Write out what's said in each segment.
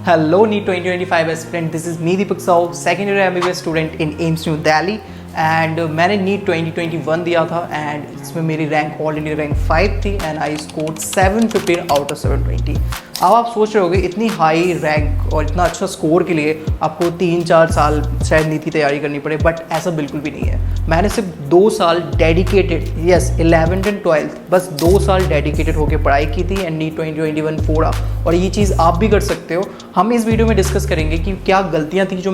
Hello, NEET 2025 aspirant. This is me, Deepak Saul, second year MBBS student in AIMS New Delhi. And मैंने NEET 2021 दिया था and इसमें मेरी rank all India rank 5 थी and I scored 715 out of 720। अब आप सोच रहे होगे इतनी हाई रैंक और इतना अच्छा स्कोर के लिए आपको 3-4 साल शायद नीट की तैयारी करनी पड़े, बट ऐसा बिल्कुल भी नहीं है। मैंने सिर्फ 2 साल dedicated, yes 11th and 12th, बस 2 साल डेडिकेटेड होकर पढ़ाई की थी एंड नीट 2021 फोड़ा। और ये चीज़ आप भी कर सकते हो। हम इस वीडियो में डिस्कस करेंगे कि क्या गलतियाँ थी जो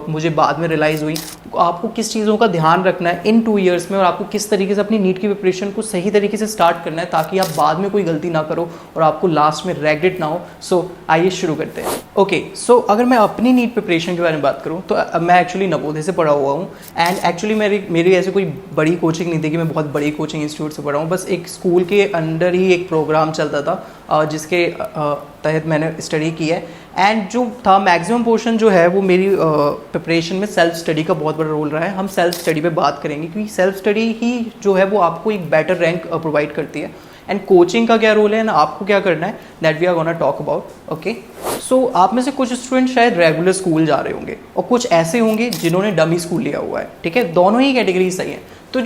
मुझे बाद में रियलाइज़ हुई, आपको किस चीज़ों का ध्यान रखना है इन 2 इयर्स में और आपको किस तरीके से अपनी नीट की प्रिपरेशन को सही तरीके से स्टार्ट करना है ताकि आप बाद में कोई गलती ना करो और आपको लास्ट में रेग्रेट ना हो। सो आइए शुरू करते हैं। ओके, सो अगर मैं अपनी नीट प्रिपरेशन के बारे में बात करूं तो मैं एक्चुअली नवोदय से पढ़ा हुआ हूं एंड एक्चुअली मेरी ऐसे कोई बड़ी कोचिंग नहीं थी कि मैं बहुत बड़ी कोचिंग इंस्टीट्यूट से पढ़ा हूं। बस एक स्कूल के अंडर ही एक प्रोग्राम चलता था जिसके तहत मैंने स्टडी की है एंड जो था मैक्सिमम पोर्शन जो है वो मेरी प्रिपरेशन में सेल्फ स्टडी का बहुत बड़ा रोल रहा है। हम सेल्फ स्टडी पे बात करेंगे क्योंकि सेल्फ स्टडी ही जो है वो आपको एक बेटर रैंक प्रोवाइड करती है। एंड कोचिंग का क्या रोल है एंड आपको क्या करना है, that we are gonna talk about. Okay, so आप में से कुछ स्टूडेंट शायद रेगुलर स्कूल जा रहे होंगे और कुछ ऐसे होंगे जिन्होंने डमी स्कूल लिया हुआ है। ठीक है, दोनों ही कैटेगरी सही है। तो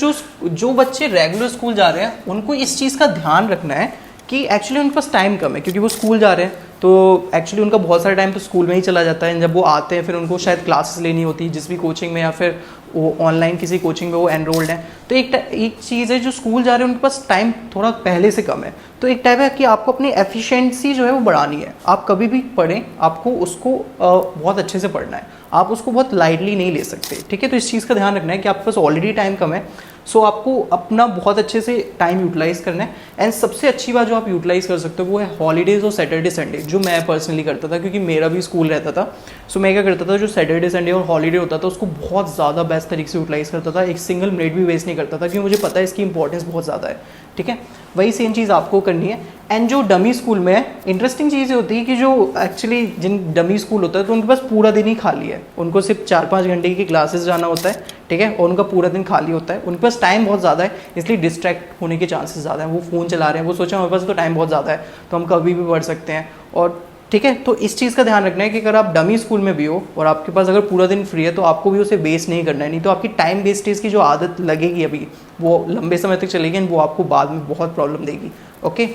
जो बच्चे रेगुलर स्कूल जा रहे हैं उनको इस चीज़ का ध्यान रखना है कि एक्चुअली उनके पास टाइम कम है क्योंकि वो स्कूल जा रहे हैं, तो एक्चुअली उनका बहुत सारा टाइम तो स्कूल में ही चला जाता है। जब वो आते हैं फिर उनको शायद क्लासेस लेनी होती है जिस भी कोचिंग में या फिर वो ऑनलाइन किसी कोचिंग में वो एनरोल्ड हैं। तो एक चीज़ है, जो स्कूल जा रहे हैं उनके पास टाइम थोड़ा पहले से कम है। तो एक टाइप है कि आपको अपनी एफिशिएंसी जो है वो बढ़ानी है। आप कभी भी पढ़ें, आपको उसको बहुत अच्छे से पढ़ना है, आप उसको बहुत लाइटली नहीं ले सकते। ठीक है, तो इस चीज़ का ध्यान रखना है कि आपके पास ऑलरेडी टाइम कम है, सो आपको अपना बहुत अच्छे से टाइम यूटिलाइज़ करना है। एंड सबसे अच्छी बात जो आप यूटिलाइज़ कर सकते हो वो है हॉलीडेज़ और सैटरडे संडे, जो मैं पर्सनली करता था क्योंकि मेरा भी स्कूल रहता था। सो मैं क्या करता था, जो सैटरडे संडे और हॉलीडे होता था उसको बहुत ज़्यादा बेस्ट तरीके से यूटिलाइज़ करता था, एक सिंगल मिनट भी वेस्ट नहीं करता था क्योंकि मुझे पता है इसकी इंपॉर्टेंस बहुत ज़्यादा है। ठीक है, वही सेम चीज़ आपको करनी है। एंड जो डमी स्कूल में है, इंटरेस्टिंग चीज़ होती है कि जो एक्चुअली जिन डमी स्कूल होता है तो उनके पास पूरा दिन ही खाली है, उनको सिर्फ 4-5 घंटे की क्लासेस जाना होता है। ठीक है, और उनका पूरा दिन खाली होता है, उनके पास टाइम बहुत ज़्यादा है, इसलिए डिस्ट्रैक्ट होने के चांसेस ज़्यादा हैं। वो फ़ोन चला रहे हैं, वो सोचा हमारे पास तो टाइम बहुत ज़्यादा है तो हम कभी भी पढ़ सकते हैं। और ठीक है, तो इस चीज़ का ध्यान रखना है कि अगर आप डमी स्कूल में भी हो और आपके पास अगर पूरा दिन फ्री है तो आपको भी उसे वेस्ट नहीं करना है, नहीं तो आपकी टाइम वेस्टेज की जो आदत लगेगी अभी वो लंबे समय तक चलेगी एंड वो आपको बाद में बहुत प्रॉब्लम देगी। ओके,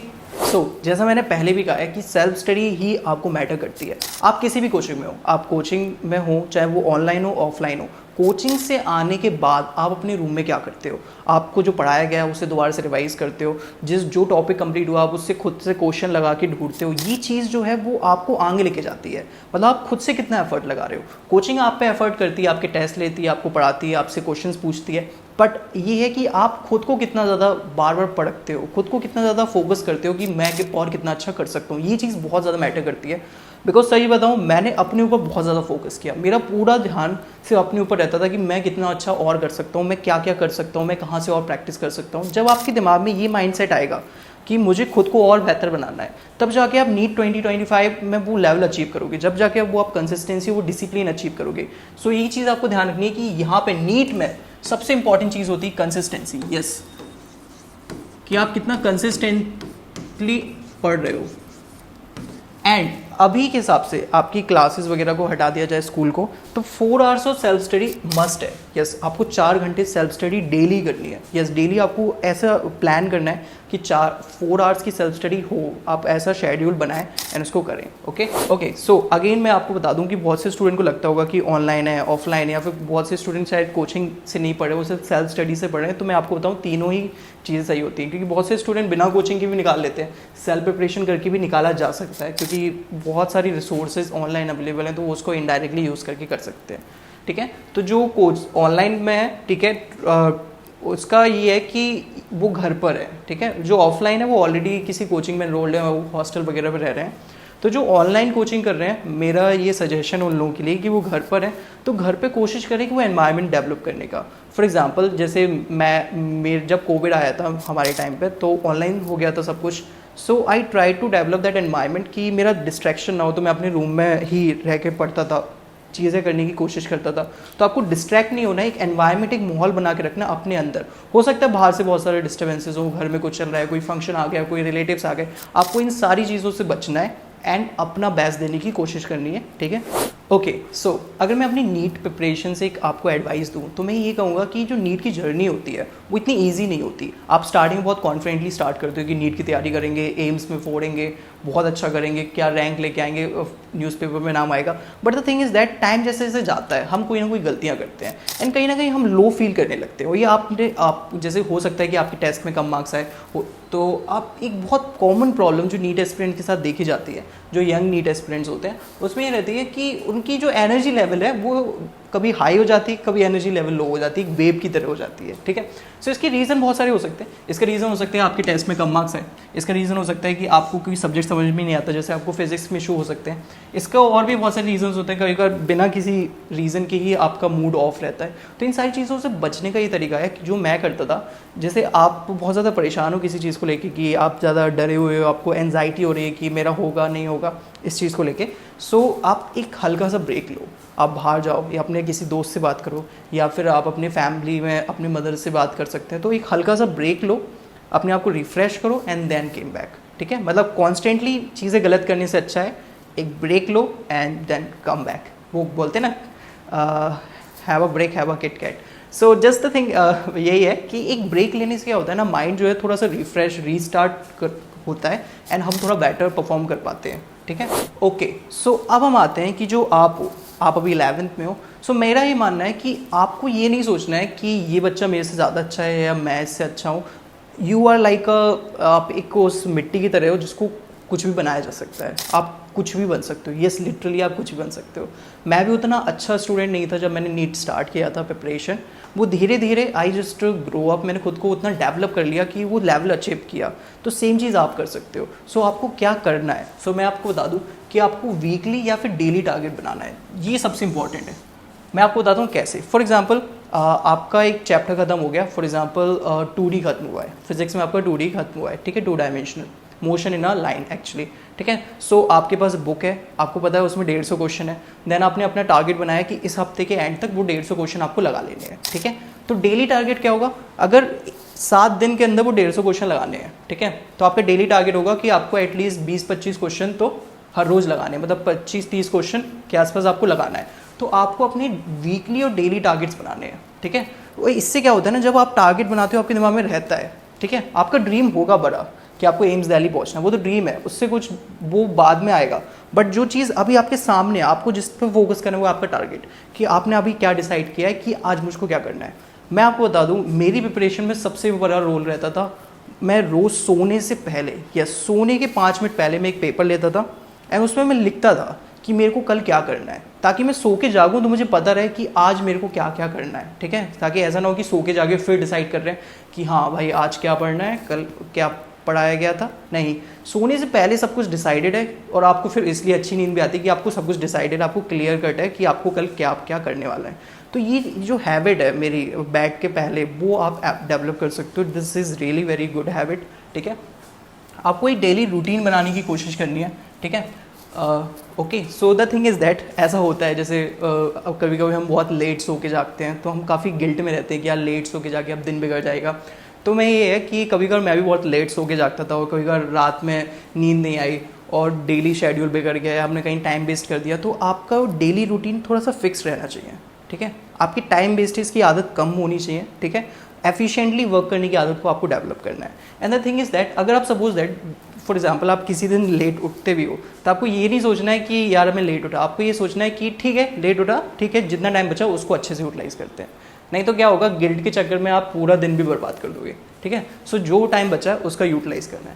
सो जैसा मैंने पहले भी कहा है कि सेल्फ स्टडी ही आपको मैटर करती है। आप किसी भी कोचिंग में हो, आप कोचिंग में हो चाहे वो ऑनलाइन हो ऑफलाइन हो, कोचिंग से आने के बाद आप अपने रूम में क्या करते हो, आपको जो पढ़ाया गया है उसे दोबारा से रिवाइज करते हो, जो टॉपिक कंप्लीट हुआ आप उससे खुद से क्वेश्चन लगा के ढूंढते हो। ये चीज़ जो है वो आपको आगे लेके जाती है, मतलब आप खुद से कितना एफर्ट लगा रहे हो। कोचिंग आप पे एफर्ट करती है, आपके टेस्ट लेती है, आपको पढ़ाती है, आपसे क्वेश्चंस पूछती है, बट ये है कि आप खुद को कितना ज़्यादा बार बार पढ़ते हो, खुद को कितना ज़्यादा फोकस करते हो कि मैं और कितना अच्छा कर सकता हूँ। ये चीज़ बहुत ज़्यादा मैटर करती है। बिकॉज सही बताऊँ, मैंने अपने ऊपर बहुत ज़्यादा फोकस किया, मेरा पूरा ध्यान सिर्फ अपने ऊपर रहता था कि मैं कितना अच्छा और कर सकता हूँ, मैं क्या क्या कर सकता हूँ, मैं कहाँ से और प्रैक्टिस कर सकता हूँ। जब आपके दिमाग में ये माइंडसेट आएगा कि मुझे खुद को और बेहतर बनाना है, तब जाके आप नीट 2025 में वो लेवल अचीव करोगे, जब जाके वो आप कंसिस्टेंसी वो डिसिप्लिन अचीव करोगे। सो ये चीज़ आपको ध्यान रखनी है कि यहाँ पे नीट में सबसे इंपॉर्टेंट चीज़ होती है कंसिस्टेंसी। यस, कि आप कितना कंसिस्टेंटली पढ़ रहे हो। एंड अभी के हिसाब से आपकी क्लासेस वगैरह को हटा दिया जाए स्कूल को, तो 4 hours of self study must है। यस, आपको 4 घंटे सेल्फ स्टडी डेली करनी है। यस, डेली आपको ऐसा प्लान करना है कि 4 आवर्स की सेल्फ स्टडी हो, आप ऐसा शेड्यूल बनाएं एंड उसको करें। ओके, सो अगेन मैं आपको बता दूं कि बहुत से स्टूडेंट को लगता होगा कि ऑनलाइन है ऑफलाइन है, या फिर बहुत से स्टूडेंट शायद कोचिंग से नहीं पढ़े, वो सिर्फ सेल्फ स्टडी से पढ़े। तो मैं आपको बताऊँ तीनों ही चीज़ें सही होती हैं क्योंकि बहुत से स्टूडेंट बिना कोचिंग के भी निकाल लेते हैं, सेल्फ प्रिपरेशन करके भी निकाला जा सकता है क्योंकि बहुत सारी रिसोर्सेज ऑनलाइन अवेलेबल हैं, तो वो उसको इनडायरेक्टली यूज़ करके कर सकते हैं। ठीक है, तो जो कोच ऑनलाइन में है, ठीक है, उसका ये है कि वो घर पर है। ठीक है, जो ऑफलाइन है वो ऑलरेडी किसी कोचिंग में एनरोल्ड है, वो हॉस्टल वगैरह पर रह रहे हैं। तो जो ऑनलाइन कोचिंग कर रहे हैं, मेरा ये सजेशन उन लोगों के लिए कि वो घर पर हैं तो घर पे कोशिश करें कि वो एनवायरनमेंट डेवलप करने का। फॉर एग्जांपल जैसे मेरे जब कोविड आया था हमारे टाइम पे, तो ऑनलाइन हो गया था सब कुछ। So I try to develop that environment कि मेरा डिस्ट्रैक्शन ना हो, तो मैं अपने रूम में ही रह के पढ़ता था, चीज़ें करने की कोशिश करता था। तो आपको डिस्ट्रैक्ट नहीं होना है, एक एनवायरनमेंट, एक माहौल बना के रखना अपने अंदर। हो सकता है बाहर से बहुत सारे डिस्टर्बेंसेस हो, घर में कुछ चल रहा है, कोई फंक्शन आ गया, कोई रिलेटिव्स आ गए, आपको इन सारी चीज़ों से बचना है एंड अपना बेस्ट देने की कोशिश करनी है, ठीक है। ओके, सो अगर मैं अपनी नीट प्रिपरेशन से एक आपको एडवाइस दूं तो मैं ये कहूँगा कि जो नीट की जर्नी होती है वो इतनी ईजी नहीं होती। आप स्टार्टिंग में बहुत कॉन्फिडेंटली स्टार्ट करते हो कि नीट की तैयारी करेंगे, एम्स में फोड़ेंगे, बहुत अच्छा करेंगे, क्या रैंक लेके आएंगे, न्यूज़पेपर में नाम आएगा। But the thing is that time जैसे जैसे जाता है हम कोई ना कोई गलतियाँ करते हैं एंड कहीं ना कहीं हम लो फील करने लगते हैं। और ये आप जैसे हो सकता है कि आपके टेस्ट में कम मार्क्स आए तो आप एक बहुत कॉमन प्रॉब्लम जो नीट एस्पिरेंट के साथ देखी जाती है, जो यंग नीट एस्पिरेंट्स होते हैं, उसमें ये रहती है कि उनकी जो एनर्जी लेवल है वो कभी हाई हो जाती है, कभी एनर्जी लेवल लो हो जाती है, एक वेव की तरह हो जाती है, ठीक है। सो इसके रीज़न बहुत सारे हो सकते हैं। इसका रीज़न हो सकता है आपके टेस्ट में कम मार्क्स है, इसका रीज़न हो सकता है कि आपको कोई सब्जेक्ट समझ में नहीं आता, जैसे आपको फिजिक्स में इशू हो सकते हैं। इसका और भी बहुत सारे रीजंस होते हैं, कभी कभी बिना किसी रीज़न के ही आपका मूड ऑफ रहता है। तो इन सारी चीज़ों से बचने का ये तरीका है कि जो मैं करता था, जैसे आप बहुत ज़्यादा परेशान हो किसी चीज़ को लेके कि आप ज़्यादा डरे हुए हो, आपको एनजाइटी हो रही है कि मेरा होगा नहीं होगा इस चीज़ को लेके, सो आप एक हल्का सा ब्रेक लो, आप बाहर जाओ या अपने किसी दोस्त से बात करो या फिर आप अपने फैमिली में अपने मदर से बात कर सकते हैं। तो एक हल्का सा ब्रेक लो, अपने आप को रिफ़्रेश करो एंड देन केम बैक, ठीक है। मतलब कॉन्स्टेंटली चीज़ें गलत करने से अच्छा है एक ब्रेक लो एंड देन कम बैक। वो बोलते हैं ना, have a break have a KitKat. So just the thing यही है कि एक ब्रेक लेने से क्या होता है ना, माइंड जो है थोड़ा सा रिफ्रेश रीस्टार्ट होता है एंड हम थोड़ा बेटर परफॉर्म कर पाते हैं, ठीक है। ओके, सो अब हम आते हैं कि जो आप अभी 11th में हो। सो मेरा ये मानना है कि आपको ये नहीं सोचना है कि ये बच्चा मेरे से ज़्यादा अच्छा है या मैं इससे अच्छा हूँ। यू आर लाइक आप एक उस मिट्टी की तरह हो जिसको कुछ भी बनाया जा सकता है, आप कुछ भी बन सकते हो। यस, लिटरली आप कुछ भी बन सकते हो। मैं भी उतना अच्छा स्टूडेंट नहीं था जब मैंने नीट स्टार्ट किया था प्रिपरेशन। वो धीरे धीरे आई जस्ट ग्रो अप, मैंने खुद को उतना डेवलप कर लिया कि वो लेवल अचीव किया। तो सेम चीज़ आप कर सकते हो। सो आपको क्या करना है, सो मैं आपको बता दूँ कि आपको वीकली या फिर डेली टारगेट बनाना है, ये सबसे इंपॉर्टेंट है। मैं आपको बताता हूँ कैसे। फॉर एग्जाम्पल आपका एक चैप्टर खत्म हो गया, फॉर एग्जाम्पल 2D खत्म हुआ है, फिजिक्स में आपका 2D खत्म हुआ है, ठीक है, 2 dimensional motion in a line actually, ठीक है। सो आपके पास बुक है, आपको पता है उसमें 150 क्वेश्चन है। देन आपने अपना टारगेट बनाया कि इस हफ्ते के एंड तक वो 150 क्वेश्चन आपको लगा लेने हैं, ठीक है। तो डेली टारगेट क्या होगा, अगर 7 दिन के अंदर वो 150 क्वेश्चन लगाने हैं, ठीक है, तो आपका डेली टारगेट होगा कि आपको एटलीस्ट 20-25 क्वेश्चन तो हर रोज़ लगाने, मतलब 25-30 क्वेश्चन के आसपास आपको लगाना है। तो आपको अपने वीकली और डेली टारगेट्स बनाने हैं, ठीक है। वो इससे क्या होता है ना, जब आप टारगेट बनाते हो आपके दिमाग में रहता है, ठीक है। आपका ड्रीम होगा बड़ा कि आपको एम्स दिल्ली पहुंचना, वो तो ड्रीम है, उससे कुछ वो बाद में आएगा। बट जो चीज़ अभी आपके सामने, आपको जिस पर फोकस करना है वो आपका टारगेट, कि आपने अभी क्या डिसाइड किया है कि आज मुझको क्या करना है। मैं आपको बता दूं, मेरी प्रिपरेशन में सबसे बड़ा रोल रहता था, मैं रोज़ सोने से पहले या सोने के 5 मिनट पहले मैं एक पेपर लेता था एंड उसमें मैं लिखता था कि मेरे को कल क्या करना है, ताकि मैं सो के जागूं तो मुझे पता रहे कि आज मेरे को क्या क्या करना है, ठीक है। ताकि ऐसा ना हो कि सो के जाके फिर डिसाइड कर रहे हैं कि हाँ भाई आज क्या पढ़ना है, कल क्या पढ़ाया गया था। नहीं, सोने से पहले सब कुछ डिसाइडेड है और आपको फिर इसलिए अच्छी नींद भी आती है कि आपको सब कुछ डिसाइडेड, आपको क्लियर कट है कि आपको कल क्या क्या करने वाला है। तो ये जो हैबिट है मेरी बैठ के पहले, वो आप डेवलप कर सकते हो। This is really very good habit, ठीक है। आपको एक डेली रूटीन बनाने की कोशिश करनी है, ठीक है। Okay, so the thing is that ऐसा होता है जैसे कभी कभी हम बहुत लेट सो के जागते हैं तो हम काफ़ी गिल्ट में रहते हैं कि यार लेट सो के जाके अब दिन बिगड़ जाएगा। तो मैं ये है कि कभी कभी मैं भी बहुत लेट सो के जागता था और कभी कभी रात में नींद नहीं आई और डेली शेड्यूल बिगड़ गया, हमने कहीं टाइम वेस्ट कर दिया। तो आपका डेली रूटीन थोड़ा सा फिक्स रहना चाहिए, ठीक है। आपकी टाइम वेस्टेज की आदत कम होनी चाहिए, ठीक है। एफिशिएंटली वर्क करने की आदत को आपको डेवलप करना है। And the thing is that अगर आप सपोज दैट फॉर एग्जाम्पल आप किसी दिन लेट उठते भी हो तो आपको ये नहीं सोचना है कि यार मैं लेट उठा, आपको ये सोचना है कि ठीक है लेट उठा, ठीक है, जितना टाइम बचा उसको अच्छे से यूटिलाइज करते हैं। नहीं तो क्या होगा, गिल्ट के चक्कर में आप पूरा दिन भी बर्बाद कर दोगे, ठीक है। सो जो टाइम बचा है उसका यूटिलाइज करना है।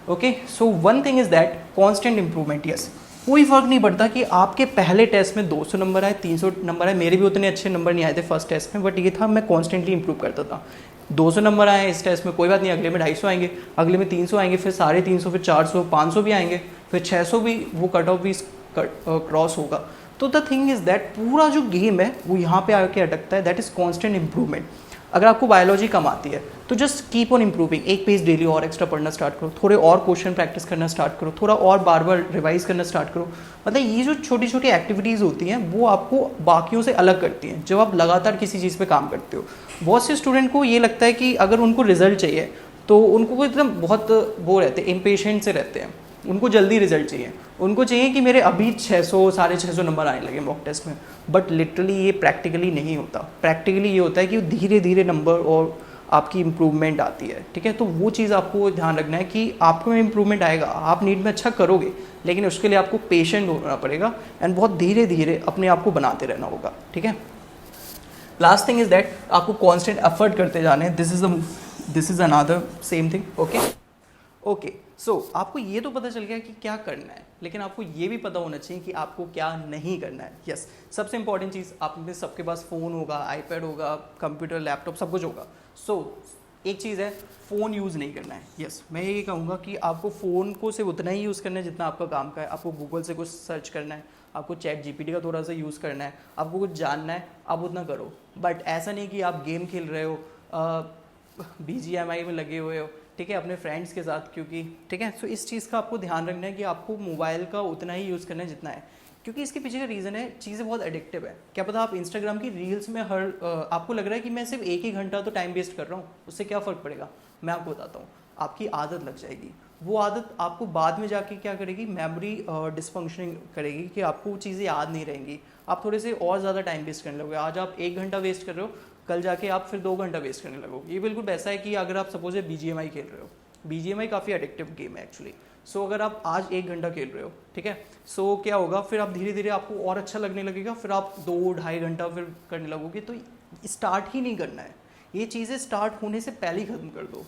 Okay, so one thing is that constant improvement. Yes, कोई फ़र्क नहीं पड़ता कि आपके पहले टेस्ट में 200 नंबर आए, 300 नंबर आए। मेरे भी उतने अच्छे नंबर नहीं आए थे फर्स्ट टेस्ट में, बट ये था मैं कॉन्स्टेंटली इंप्रूव करता था। 200 नंबर आए इस टेस्ट में, कोई बात नहीं, अगले में 250 आएंगे, अगले में 300 आएंगे, फिर 350, फिर 400, 500 भी आएंगे, फिर 600 भी, वो कट ऑफ भी क्रॉस होगा। तो द थिंग इज़ दैट पूरा जो गेम है वो यहाँ पे आके अटकता है, दैट इज़ कॉन्स्टेंट इंप्रूवमेंट। अगर आपको बायोलॉजी कम आती है तो जस्ट कीप ऑन इम्प्रूविंग, एक पेज डेली और एक्स्ट्रा पढ़ना स्टार्ट करो, थोड़े और क्वेश्चन प्रैक्टिस करना स्टार्ट करो, थोड़ा और बार बार रिवाइज करना स्टार्ट करो। मतलब ये जो छोटी छोटी एक्टिविटीज़ होती हैं वो आपको बाकियों से अलग करती हैं जब आप लगातार किसी चीज़ पे काम करते हो। बहुत से स्टूडेंट को ये लगता है कि अगर उनको रिजल्ट चाहिए तो उनको एकदम बहुत वो रहते हैं, इम्पेशेंट से रहते हैं। उनको जल्दी रिजल्ट चाहिए, उनको चाहिए कि मेरे अभी 600 650 नंबर आने लगे मॉक टेस्ट में, बट लिटरली ये प्रैक्टिकली नहीं होता। प्रैक्टिकली ये होता है कि धीरे धीरे नंबर और आपकी इम्प्रूवमेंट आती है, ठीक है। तो वो चीज़ आपको ध्यान रखना है कि आपको में इम्प्रूवमेंट आएगा, आप नीट में अच्छा करोगे, लेकिन उसके लिए आपको पेशेंट होना पड़ेगा एंड बहुत धीरे धीरे अपने आप को बनाते रहना होगा, ठीक है। लास्ट थिंग इज दैट आपको कॉन्स्टेंट एफर्ट करते जाने हैं, this is another same thing, okay. So आपको ये तो पता चल गया कि क्या करना है, लेकिन आपको ये भी पता होना चाहिए कि आपको क्या नहीं करना है। यस, सबसे इंपॉर्टेंट चीज़, आप में सबके पास फ़ोन होगा, आईपैड होगा, कंप्यूटर, लैपटॉप, सब कुछ होगा। सो एक चीज़ है, फ़ोन यूज़ नहीं करना है। यस, मैं ये कहूँगा कि आपको फ़ोन को सिर्फ उतना ही यूज़ करना है जितना आपका काम का है। आपको गूगल से कुछ सर्च करना है, आपको चैट जीपीटी का थोड़ा सा यूज़ करना है, आपको कुछ जानना है, आप उतना करो। बट ऐसा नहीं कि आप गेम खेल रहे हो, BGMI में लगे हुए हो, ठीक है, अपने फ्रेंड्स के साथ, क्योंकि ठीक है। सो इस चीज़ का आपको ध्यान रखना है कि आपको मोबाइल का उतना ही यूज़ करना है जितना है, क्योंकि इसके पीछे का रीज़न है, चीज़ें बहुत एडिक्टिव है। क्या पता आप इंस्टाग्राम की रील्स में आपको लग रहा है कि मैं सिर्फ 1 ही घंटा तो टाइम वेस्ट कर रहा हूँ, उससे क्या फ़र्क पड़ेगा। मैं आपको बताता हूँ, आपकी आदत लग जाएगी। वो आदत आपको बाद में जाके क्या करेगी, मेमोरी डिसफंक्शनिंग करेगी, कि आपको वो चीज़ें याद नहीं रहेंगी, आप थोड़े से और ज़्यादा टाइम वेस्ट करने लगोगे। आज आप 1 घंटा वेस्ट कर रहे हो, कल जाके आप फिर 2 घंटा वेस्ट करने लगोगे। ये बिल्कुल वैसा है कि अगर आप सपोज BGMI खेल रहे हो, BGMI काफ़ी एडिक्टिव गेम है एक्चुअली। सो अगर आप आज 1 घंटा खेल रहे हो, ठीक है, सो क्या होगा, फिर आप धीरे धीरे आपको और अच्छा लगने लगेगा, फिर आप 2 ढाई घंटा फिर करने लगोगे। तो स्टार्ट ही नहीं करना है, ये चीज़ें स्टार्ट होने से पहले ही ख़त्म कर दो।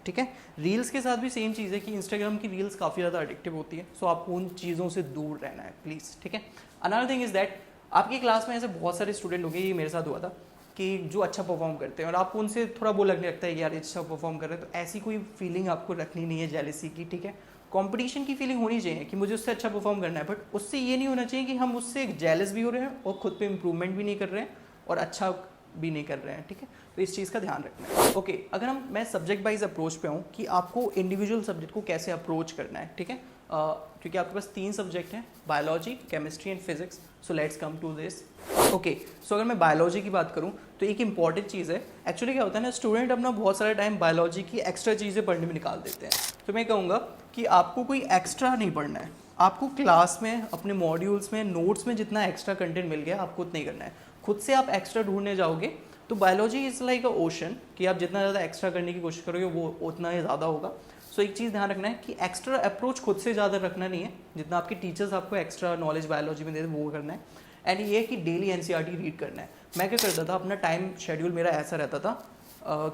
ठीक है। रील्स के साथ भी सेम चीज़ है कि इंस्टाग्राम की रील्स काफ़ी ज़्यादा एडिक्टिव होती है। सो आपको उन चीज़ों से दूर रहना है प्लीज़, ठीक है। अनदर थिंग इज़ दैट आपकी क्लास में ऐसे बहुत सारे स्टूडेंट होंगे, ये मेरे साथ हुआ था, कि जो अच्छा परफॉर्म करते हैं और आपको उनसे थोड़ा वो लगने लगता है कि यार अच्छा परफॉर्म कर रहे हैं, तो ऐसी कोई फीलिंग आपको रखनी नहीं है जेलसी की, ठीक है। कंपटीशन की फीलिंग होनी चाहिए कि मुझे उससे अच्छा परफॉर्म करना है, बट उससे ये नहीं होना चाहिए कि हम उससे जेलस भी हो रहे हैं और खुद पे इम्प्रूवमेंट भी नहीं कर रहे हैं और अच्छा भी नहीं कर रहे हैं, ठीक है। तो इस चीज़ का ध्यान रखना है। ओके, अगर मैं सब्जेक्ट वाइज अप्रोच पे हूँ कि आपको इंडिविजुअल सब्जेक्ट को कैसे अप्रोच करना है, ठीक है, क्योंकि आपके पास 3 सब्जेक्ट हैं, biology, chemistry and physics. So let's come to this. Okay, so अगर मैं बायोलॉजी की बात करूँ तो एक इंपॉर्टेंट चीज़ है, एक्चुअली क्या होता है ना, स्टूडेंट अपना बहुत सारा टाइम बायोलॉजी की एक्स्ट्रा चीज़ें पढ़ने में निकाल देते हैं। तो मैं कहूँगा कि आपको कोई एक्स्ट्रा नहीं पढ़ना है, आपको क्लास में, अपने मॉड्यूल्स में, नोट्स में जितना एक्स्ट्रा कंटेंट मिल गया आपको उतना ही करना है। खुद से आप एक्स्ट्रा ढूंढने जाओगे तो biology is like a ocean, कि आप जितना ज़्यादा एक्स्ट्रा करने की कोशिश करोगे वो उतना ही ज़्यादा होगा। सो एक चीज़ ध्यान रखना है कि एक्स्ट्रा अप्रोच खुद से ज़्यादा रखना नहीं है, जितना आपके टीचर्स आपको एक्स्ट्रा नॉलेज बायोलॉजी में देते हैं वो करना है। एंड ये है कि डेली NCERT रीड करना है। मैं क्या करता था, अपना टाइम शेड्यूल मेरा ऐसा रहता था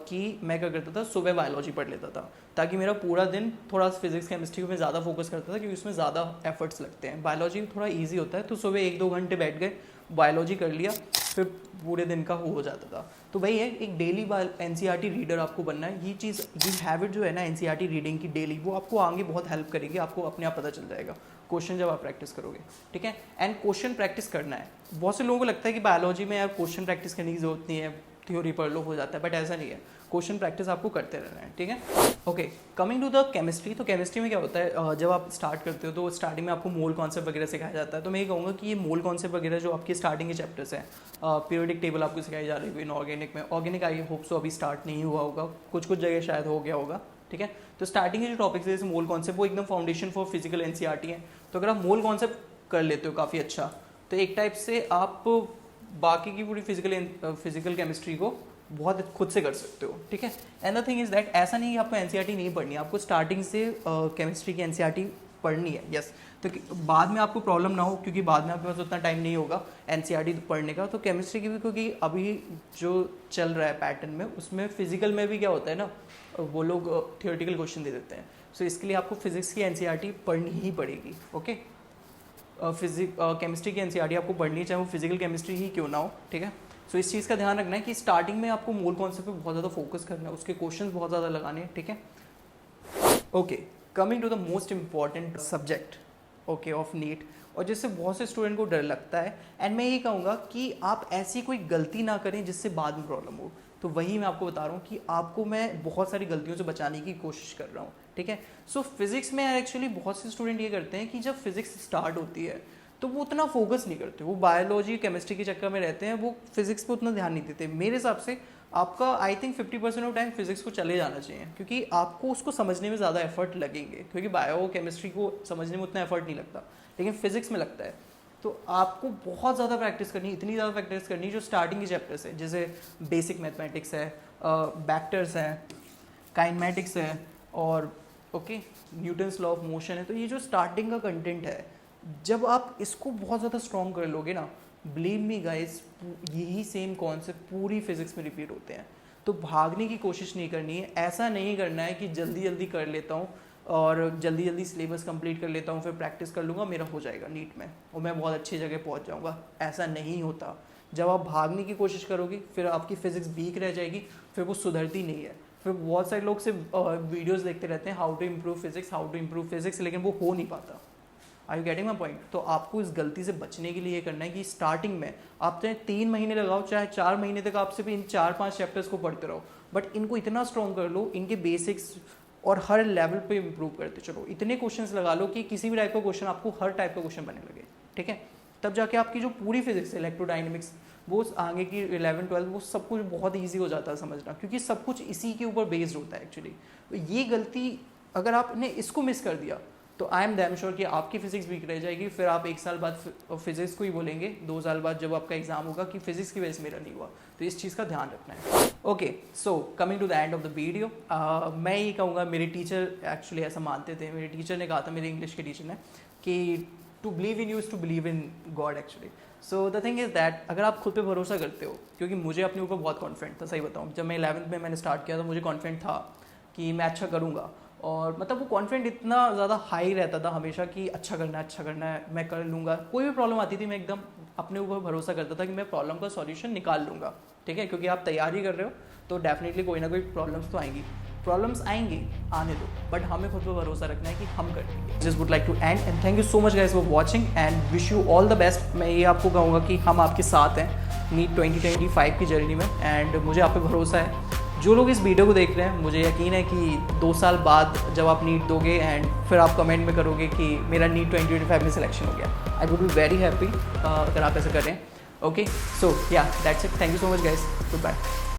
कि मैं क्या करता था, सुबह बायोलॉजी पढ़ लेता था, ताकि मेरा पूरा दिन थोड़ा फिजिक्स केमिस्ट्री में ज़्यादा फोकस करता था, क्योंकि उसमें ज़्यादा एफर्ट्स लगते हैं। बायोलॉजी थोड़ा ईजी होता है, तो सुबह 1-2 घंटे बैठ गए, बायोलॉजी कर लिया, फिर पूरे दिन का हो जाता था। तो वही है, एक डेली NCERT रीडर आपको बनना है। ये चीज़, ये हैबिट जो है ना NCERT रीडिंग की डेली, वो आपको आगे बहुत हेल्प करेगी, आपको अपने आप पता चल जाएगा क्वेश्चन जब आप प्रैक्टिस करोगे, ठीक है। एंड क्वेश्चन प्रैक्टिस करना है। बहुत से लोगों को लगता है कि बायोलॉजी में यार क्वेश्चन प्रैक्टिस करने की जरूरत नहीं है, थ्योरी पढ़ लो हो जाता है, बट ऐसा नहीं है, क्वेश्चन प्रैक्टिस आपको करते रहना है, ठीक है। Okay, coming to the chemistry. तो केमिस्ट्री में क्या होता है, जब आप स्टार्ट करते हो तो स्टार्टिंग में आपको मोल कॉन्सेप्ट वगैरह सिखाया जाता है। तो मैं ये कहूँगा कि ये मोल कॉन्सेप्ट वगैरह जो आपके स्टार्टिंग के चैप्टर्स हैं, पीरियोडिक टेबल आपको सिखाई जा रही है इनऑर्गेनिक में। ऑर्गेनिक आई होप सो अभी स्टार्ट नहीं हुआ होगा, कुछ जगह शायद हो गया होगा, ठीक है। तो स्टार्टिंग के जो टॉपिक्स है जैसे मोल कॉन्सेप्ट, वो एकदम फाउंडेशन फॉर फिजिकल NCERT है। तो अगर आप मोल कॉन्सेप्ट कर लेते हो काफ़ी अच्छा, तो एक टाइप से आप बाकी की पूरी फिजिकल केमिस्ट्री को बहुत खुद से कर सकते हो, ठीक है। And the thing is that ऐसा नहीं कि आपको NCERT नहीं पढ़नी है, आपको स्टार्टिंग से केमिस्ट्री की NCERT पढ़नी है, यस। तो बाद में आपको प्रॉब्लम ना हो, क्योंकि बाद में आपके पास उतना टाइम नहीं होगा NCERT पढ़ने का। तो केमिस्ट्री की भी, क्योंकि अभी जो चल रहा है पैटर्न में, उसमें फिजिकल में भी क्या होता है ना, वो लोग थियोरेटिकल क्वेश्चन दे देते हैं। सो इसके लिए आपको फिजिक्स की NCERT पढ़नी ही पड़ेगी, ओके। केमिस्ट्री की NCERT आपको पढ़नी है, चाहे वो फिजिकल केमिस्ट्री ही क्यों ना हो, ठीक है। सो इस चीज़ का ध्यान रखना है कि स्टार्टिंग में आपको मोल कॉन्सेप्ट पे बहुत ज़्यादा फोकस करना है, उसके क्वेश्चंस बहुत ज़्यादा लगाने हैं, ठीक है। Okay, coming to the most important subject, okay, of NEET, और जिससे बहुत से स्टूडेंट को डर लगता है। एंड मैं ये कहूँगा कि आप ऐसी कोई गलती ना करें जिससे बाद में प्रॉब्लम हो। तो वही मैं आपको बता रहा हूँ कि आपको मैं बहुत सारी गलतियों से बचाने की कोशिश कर रहा हूँ, ठीक है। सो फिजिक्स में एक्चुअली बहुत से स्टूडेंट ये करते हैं कि जब फिजिक्स स्टार्ट होती है तो वो उतना फोकस नहीं करते, वो बायोलॉजी केमिस्ट्री के चक्कर में रहते हैं, वो फिजिक्स पे उतना ध्यान नहीं देते। मेरे हिसाब से आपका I think 50% of time physics को चले जाना चाहिए, क्योंकि आपको उसको समझने में ज़्यादा एफर्ट लगेंगे, क्योंकि बायो केमिस्ट्री को समझने में उतना एफर्ट नहीं लगता, लेकिन फिजिक्स में लगता है। तो आपको बहुत ज़्यादा प्रैक्टिस करनी, इतनी ज़्यादा प्रैक्टिस करनी जो स्टार्टिंग के चैप्टर्स है, जैसे बेसिक मैथमेटिक्स है, वेक्टर्स है, काइनेमेटिक्स है, और okay Newton's law of motion है। तो ये जो स्टार्टिंग का कंटेंट है, जब आप इसको बहुत ज़्यादा स्ट्रॉन्ग कर लोगे ना, बिलीव मी गाइस, यही सेम कॉन्सेप्ट पूरी फिजिक्स में रिपीट होते हैं। तो भागने की कोशिश नहीं करनी है, ऐसा नहीं करना है कि जल्दी जल्दी कर लेता हूँ और जल्दी जल्दी सिलेबस कंप्लीट कर लेता हूँ, फिर प्रैक्टिस कर लूँगा, मेरा हो जाएगा नीट में और मैं बहुत अच्छी जगह पहुँच जाऊँगा। ऐसा नहीं होता। जब आप भागने की कोशिश करोगे फिर आपकी फिजिक्स वीक रह जाएगी, फिर वो सुधरती नहीं है। फिर बहुत सारे लोग सिर्फ वीडियोस देखते रहते हैं, how to improve physics, how to improve physics, लेकिन वो हो नहीं पाता। Are you getting my point? तो आपको इस गलती से बचने के लिए ये करना है कि स्टार्टिंग में आप चाहे 3 महीने लगाओ, चाहे 4 महीने तक आप सिर्फ इन 4-5 चैप्टर्स को पढ़ते रहो, बट इनको इतना स्ट्रॉन्ग कर लो, इनके बेसिक्स और हर लेवल पे इम्प्रूव करते चलो। इतने क्वेश्चंस लगा लो कि किसी भी टाइप का क्वेश्चन आपको हर टाइप का क्वेश्चन बनने लगे, ठीक है? तब जाके आपकी जो पूरी फिजिक्स है, इलेक्ट्रोडायनेमिक्स, वो आगे की 11-12 वो सब कुछ बहुत ईजी हो जाता है समझना, क्योंकि सब कुछ इसी के ऊपर बेस्ड होता है एक्चुअली। तो ये गलती अगर आपने इसको मिस कर दिया तो आई एम डैम श्योर कि आपकी फिजिक्स वीक रह जाएगी। फिर आप 1 साल बाद फिजिक्स को ही बोलेंगे, 2 साल बाद जब आपका एग्जाम होगा कि फिजिक्स की वजह से मेरा नहीं हुआ। तो इस चीज़ का ध्यान रखना है। Okay, so coming to the end of the video, मैं ये कहूँगा, मेरे टीचर एक्चुअली ऐसा मानते थे, मेरे टीचर ने कहा था, मेरे इंग्लिश के टीचर ने, कि to believe in you is to believe in God actually. So the thing is that अगर आप खुद पे भरोसा करते हो, क्योंकि मुझे अपने ऊपर बहुत कॉन्फिडेंट था, सही बताऊँ, जब मैं 11th में मैंने स्टार्ट किया तो मुझे कॉन्फिडेंट था कि मैं अच्छा करूँगा, और मतलब वो कॉन्फिडेंट इतना ज़्यादा हाई रहता था हमेशा कि अच्छा करना है, मैं कर लूँगा। कोई भी प्रॉब्लम आती थी मैं एकदम अपने ऊपर भरोसा करता था कि मैं प्रॉब्लम का सॉल्यूशन निकाल लूँगा, ठीक है? क्योंकि आप तैयारी कर रहे हो तो डेफिनेटली कोई ना कोई प्रॉब्लम्स तो आएंगी, प्रॉब्लम्स आएंगी, आने दो, बट हमें खुद पर भरोसा रखना है कि हम कर लेंगे। Just would like to and thank you so much guys for watching and wish you all the best. मैं ये आपको कहूँगा कि हम आपके साथ हैं नीट 2025 की जर्नी में, एंड मुझे आप पे भरोसा है। जो लोग इस वीडियो को देख रहे हैं, मुझे यकीन है कि 2 साल बाद जब आप नीट दोगे एंड फिर आप कमेंट में करोगे कि मेरा नीट 2025 में सिलेक्शन हो गया, I would be very happy अगर आप ऐसा करें। Okay, so yeah that's it, thank you so much guys, good bye.